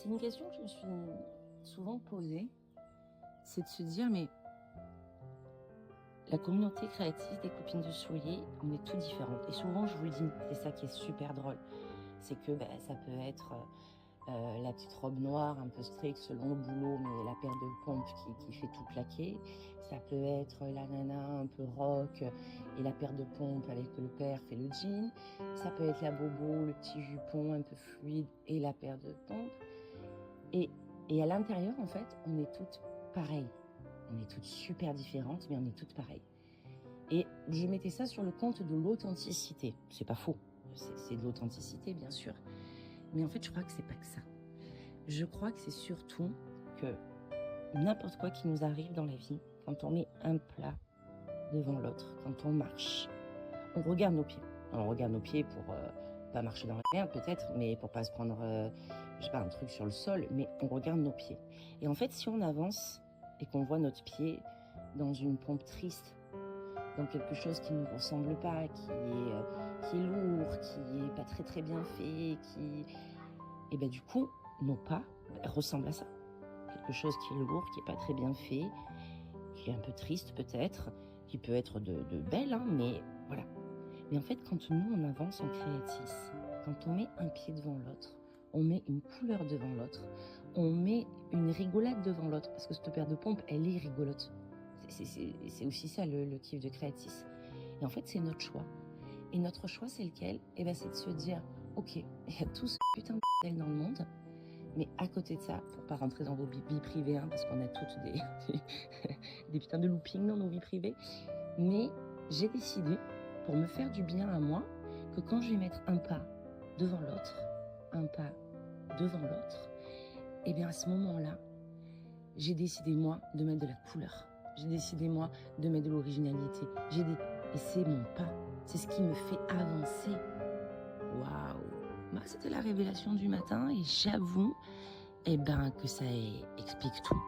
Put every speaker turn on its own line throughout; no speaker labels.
C'est une question que je me suis souvent posée, c'est de se dire, mais la communauté créative des copines de souliers, on est tous différentes. Et souvent, je vous le dis, c'est ça qui est super drôle. C'est que ça peut être la petite robe noire, un peu strict selon le boulot, mais la paire de pompes qui fait tout claquer. Ça peut être la nana un peu rock et la paire de pompes avec le père fait le jean. Ça peut être la bobo, le petit jupon un peu fluide et la paire de pompes. Et à l'intérieur, en fait, on est toutes pareilles. On est toutes super différentes, mais on est toutes pareilles. Et je mettais ça sur le compte de l'authenticité. C'est pas faux, c'est de l'authenticité, bien sûr. Mais en fait, je crois que c'est pas que ça. Je crois que c'est surtout que n'importe quoi qui nous arrive dans la vie, quand on met un plat devant l'autre, quand on marche, on regarde nos pieds. Alors, on regarde nos pieds pour pas marcher dans la merde peut-être, mais pour pas se prendre, je sais pas, un truc sur le sol, mais on regarde nos pieds. Et en fait, si on avance et qu'on voit notre pied dans une pompe triste, dans quelque chose qui ne nous ressemble pas, qui est lourd, qui est pas très très bien fait, et ben du coup, nos pas ressemblent à ça. Quelque chose qui est lourd, qui est pas très bien fait, qui est un peu triste peut-être, qui peut être de belle, hein, mais voilà. Mais en fait, quand nous on avance en créatis, quand on met un pied devant l'autre, on met une couleur devant l'autre, on met une rigolade devant l'autre, parce que cette paire de pompes, elle est rigolote. C'est aussi ça le kiff de créatis. Et en fait, c'est notre choix. Et notre choix, c'est lequel? Et ben, c'est de se dire, ok, il y a tout ce putain de bordel dans le monde, mais à côté de ça, pour pas rentrer dans vos vies privées, hein, parce qu'on a toutes des putains de loopings dans nos vies privées, mais j'ai décidé, pour me faire du bien à moi, que quand je vais mettre un pas devant l'autre, un pas devant l'autre, et bien à ce moment-là, j'ai décidé, moi, de mettre de la couleur. J'ai décidé, moi, de mettre de l'originalité. Et c'est mon pas. C'est ce qui me fait avancer. Waouh! C'était la révélation du matin et j'avoue que ça explique tout.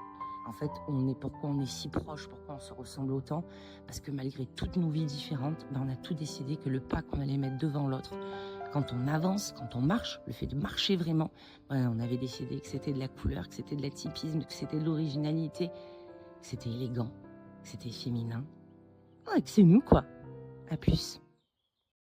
En fait, pourquoi on est si proches, pourquoi on se ressemble autant, parce que malgré toutes nos vies différentes, on a tout décidé que le pas qu'on allait mettre devant l'autre, quand on avance, quand on marche, le fait de marcher vraiment, on avait décidé que c'était de la couleur, que c'était de l'atypisme, que c'était de l'originalité, que c'était élégant, que c'était féminin. Ouais, que c'est nous, quoi. À plus.